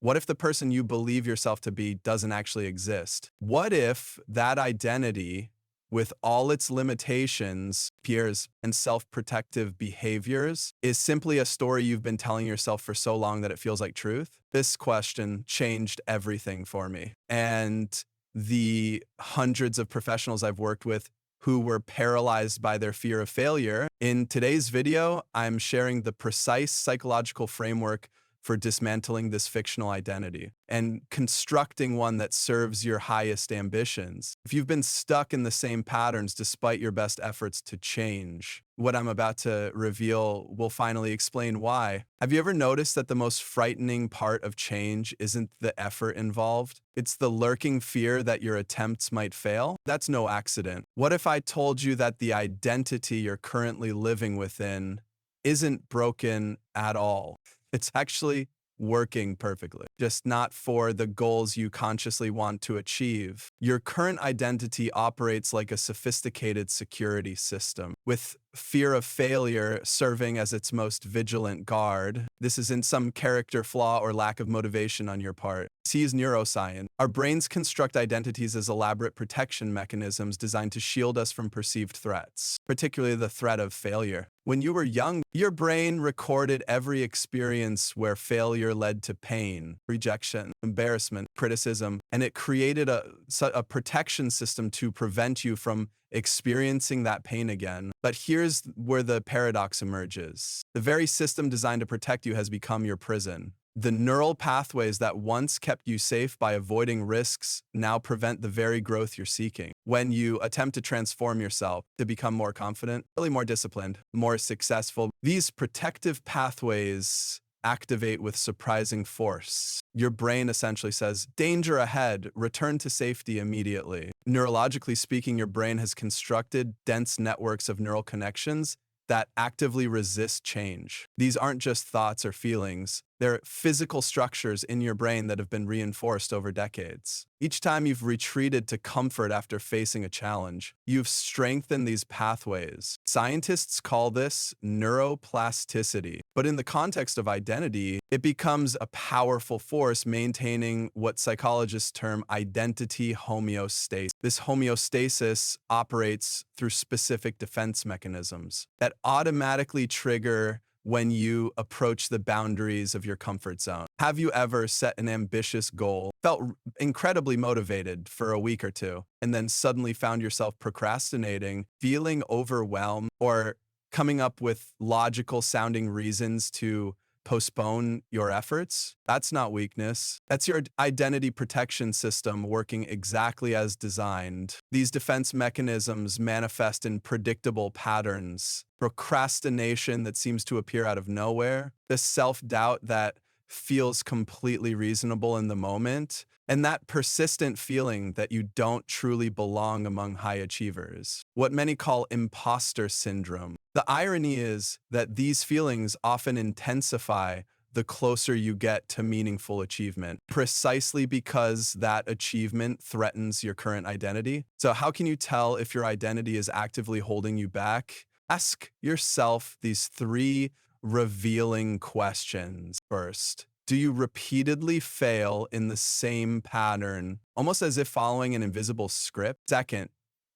What if the person you believe yourself to be doesn't actually exist? What if that identity, with all its limitations, fears, and self-protective behaviors, is simply a story you've been telling yourself for so long that it feels like truth? This question changed everything for me. And the hundreds of professionals I've worked with who were paralyzed by their fear of failure. In today's video, I'm sharing the precise psychological framework for dismantling this fictional identity and constructing one that serves your highest ambitions. If you've been stuck in the same patterns despite your best efforts to change, what I'm about to reveal will finally explain why. Have you ever noticed that the most frightening part of change isn't the effort involved? It's the lurking fear that your attempts might fail? That's no accident. What if I told you that the identity you're currently living within isn't broken at all? It's actually working perfectly, just not for the goals you consciously want to achieve. Your current identity operates like a sophisticated security system, with fear of failure serving as its most vigilant guard. This isn't some character flaw or lack of motivation on your part. C is neuroscience. Our brains construct identities as elaborate protection mechanisms designed to shield us from perceived threats, particularly the threat of failure. When you were young, your brain recorded every experience where failure led to pain, rejection, embarrassment, criticism, and it created a protection system to prevent you from experiencing that pain again. But here's where the paradox emerges. The very system designed to protect you has become your prison. The neural pathways that once kept you safe by avoiding risks now prevent the very growth you're seeking. When you attempt to transform yourself to become more confident, really more disciplined, more successful, these protective pathways activate with surprising force. Your brain essentially says, danger ahead, return to safety immediately. Neurologically speaking, your brain has constructed dense networks of neural connections that actively resist change. These aren't just thoughts or feelings. They're physical structures in your brain that have been reinforced over decades. Each time you've retreated to comfort after facing a challenge, you've strengthened these pathways. Scientists call this neuroplasticity. But in the context of identity, it becomes a powerful force maintaining what psychologists term identity homeostasis. This homeostasis operates through specific defense mechanisms that automatically trigger when you approach the boundaries of your comfort zone. Have you ever set an ambitious goal, felt incredibly motivated for a week or two, and then suddenly found yourself procrastinating, feeling overwhelmed, or coming up with logical sounding reasons to postpone your efforts? That's not weakness. That's your identity protection system working exactly as designed. These defense mechanisms manifest in predictable patterns. Procrastination that seems to appear out of nowhere, the self-doubt that feels completely reasonable in the moment, and that persistent feeling that you don't truly belong among high achievers, what many call imposter syndrome. The irony is that these feelings often intensify the closer you get to meaningful achievement, precisely because that achievement threatens your current identity. So how can you tell if your identity is actively holding you back? Ask yourself these three revealing questions. First, do you repeatedly fail in the same pattern, almost as if following an invisible script? Second,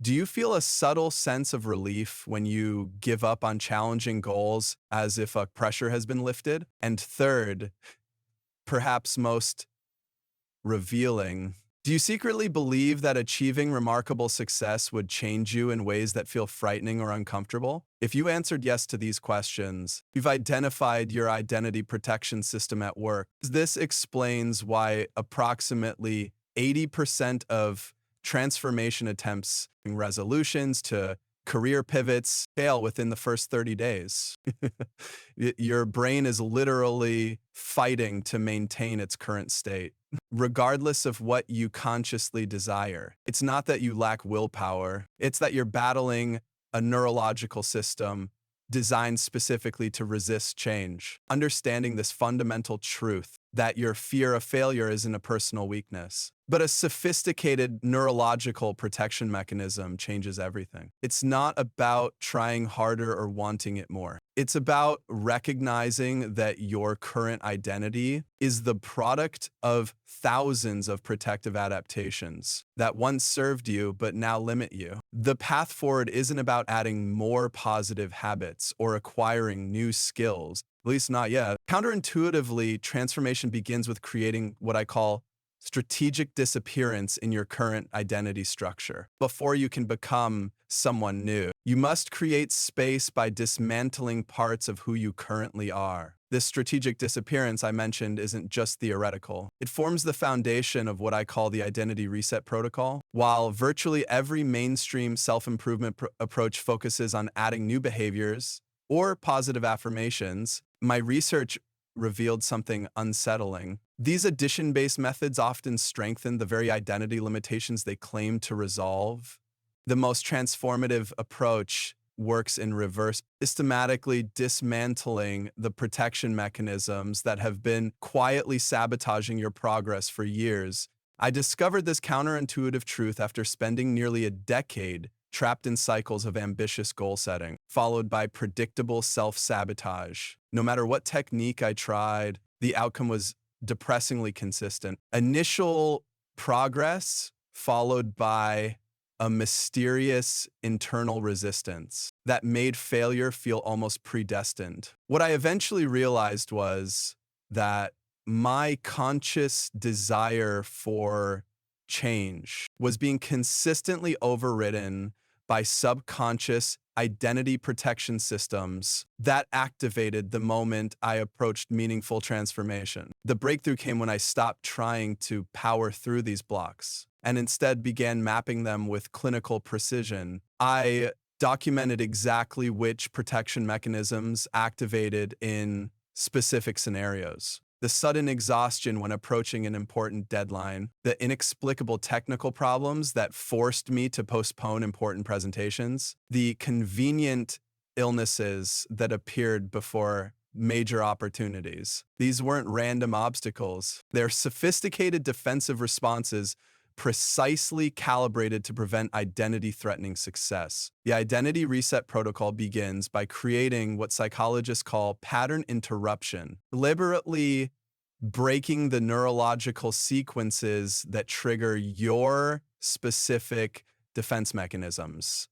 do you feel a subtle sense of relief when you give up on challenging goals as if a pressure has been lifted? And third, perhaps most revealing, do you secretly believe that achieving remarkable success would change you in ways that feel frightening or uncomfortable? If you answered yes to these questions, you've identified your identity protection system at work. This explains why approximately 80% of transformation attempts and resolutions to career pivots fail within the first 30 days. Your brain is literally fighting to maintain its current state, regardless of what you consciously desire. It's not that you lack willpower, it's that you're battling a neurological system designed specifically to resist change. Understanding this fundamental truth that your fear of failure isn't a personal weakness. But a sophisticated neurological protection mechanism changes everything. It's not about trying harder or wanting it more. It's about recognizing that your current identity is the product of thousands of protective adaptations that once served you but now limit you. The path forward isn't about adding more positive habits or acquiring new skills, at least not yet. Counterintuitively, transformation begins with creating what I call strategic disappearance in your current identity structure. Before you can become someone new, you must create space by dismantling parts of who you currently are. This strategic disappearance I mentioned isn't just theoretical. It forms the foundation of what I call the identity reset protocol. While virtually every mainstream self-improvement approach focuses on adding new behaviors or positive affirmations, my research revealed something unsettling. These addition-based methods often strengthen the very identity limitations they claim to resolve. The most transformative approach works in reverse, systematically dismantling the protection mechanisms that have been quietly sabotaging your progress for years. I discovered this counterintuitive truth after spending nearly a decade trapped in cycles of ambitious goal setting, followed by predictable self-sabotage. No matter what technique I tried, the outcome was depressingly consistent. Initial progress followed by a mysterious internal resistance that made failure feel almost predestined. What I eventually realized was that my conscious desire for change was being consistently overridden by subconscious identity protection systems that activated the moment I approached meaningful transformation. The breakthrough came when I stopped trying to power through these blocks and instead began mapping them with clinical precision. I documented exactly which protection mechanisms activated in specific scenarios. The sudden exhaustion when approaching an important deadline, the inexplicable technical problems that forced me to postpone important presentations, the convenient illnesses that appeared before major opportunities. These weren't random obstacles. They're sophisticated defensive responses precisely calibrated to prevent identity-threatening success. The identity reset protocol begins by creating what psychologists call pattern interruption, deliberately breaking the neurological sequences that trigger your specific defense mechanisms.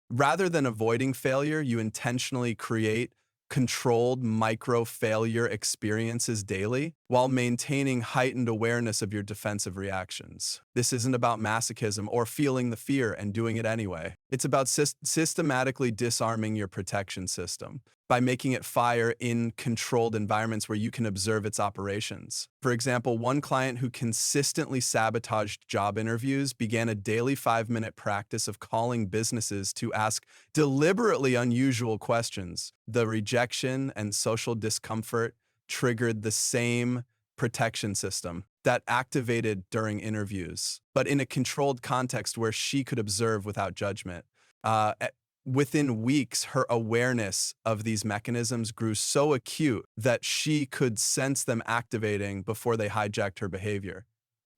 Rather than avoiding failure, you intentionally create controlled micro-failure experiences daily while maintaining heightened awareness of your defensive reactions. This isn't about masochism or feeling the fear and doing it anyway. It's about systematically disarming your protection system by making it fire in controlled environments where you can observe its operations. For example, one client who consistently sabotaged job interviews began a daily 5-minute practice of calling businesses to ask deliberately unusual questions. The rejection and social discomfort triggered the same protection system that activated during interviews, but in a controlled context where she could observe without judgment. Within weeks, her awareness of these mechanisms grew so acute that she could sense them activating before they hijacked her behavior.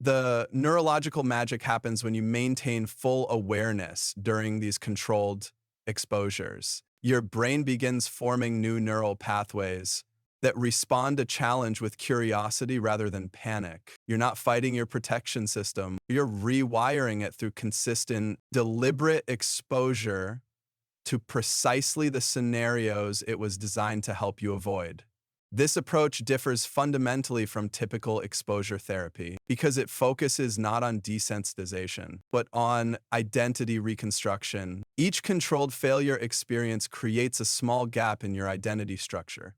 The neurological magic happens when you maintain full awareness during these controlled exposures. Your brain begins forming new neural pathways that respond to challenge with curiosity rather than panic. You're not fighting your protection system. You're rewiring it through consistent, deliberate exposure to precisely the scenarios it was designed to help you avoid. This approach differs fundamentally from typical exposure therapy because it focuses not on desensitization, but on identity reconstruction. Each controlled failure experience creates a small gap in your identity structure,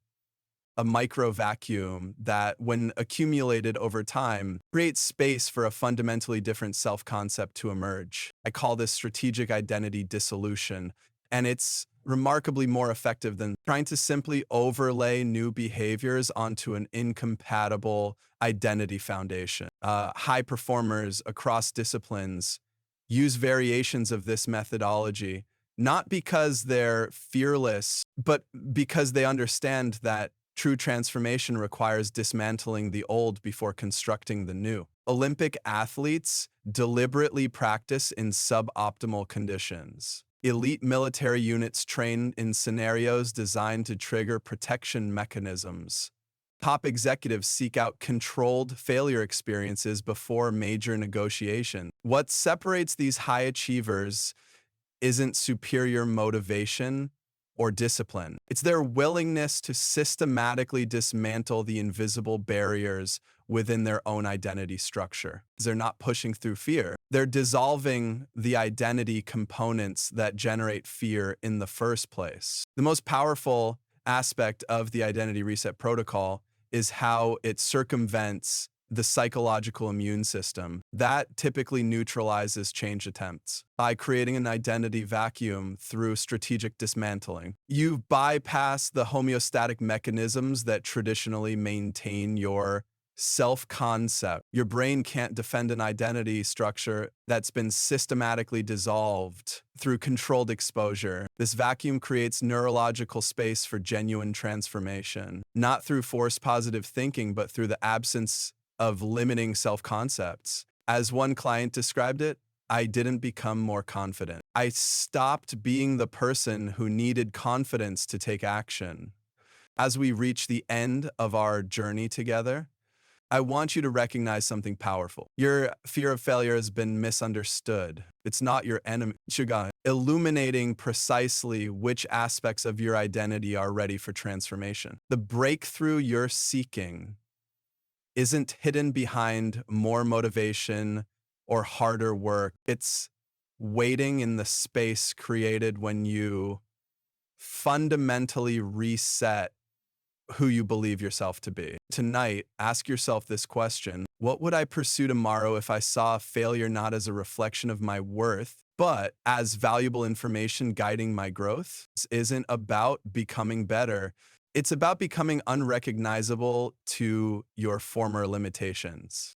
a micro vacuum that, when accumulated over time, creates space for a fundamentally different self-concept to emerge. I call this strategic identity dissolution, and it's remarkably more effective than trying to simply overlay new behaviors onto an incompatible identity foundation. High performers across disciplines use variations of this methodology, not because they're fearless, but because they understand that True transformation requires dismantling the old before constructing the new. Olympic athletes deliberately practice in suboptimal conditions. Elite military units train in scenarios designed to trigger protection mechanisms. Top executives seek out controlled failure experiences before major negotiation. What separates these high achievers isn't superior motivation or discipline. It's their willingness to systematically dismantle the invisible barriers within their own identity structure. They're not pushing through fear. They're dissolving the identity components that generate fear in the first place. The most powerful aspect of the identity reset protocol is how it circumvents the psychological immune system. That typically neutralizes change attempts by creating an identity vacuum through strategic dismantling. You bypass the homeostatic mechanisms that traditionally maintain your self-concept. Your brain can't defend an identity structure that's been systematically dissolved through controlled exposure. This vacuum creates neurological space for genuine transformation, not through forced positive thinking, but through the absence of limiting self-concepts. As one client described it, I didn't become more confident. I stopped being the person who needed confidence to take action. As we reach the end of our journey together, I want you to recognize something powerful. Your fear of failure has been misunderstood. It's not your enemy. Shuga, illuminating precisely which aspects of your identity are ready for transformation. The breakthrough you're seeking isn't hidden behind more motivation or harder work. It's waiting in the space created when you fundamentally reset who you believe yourself to be. Tonight, ask yourself this question: what would I pursue tomorrow if I saw failure not as a reflection of my worth, but as valuable information guiding my growth? This isn't about becoming better. It's about becoming unrecognizable to your former limitations.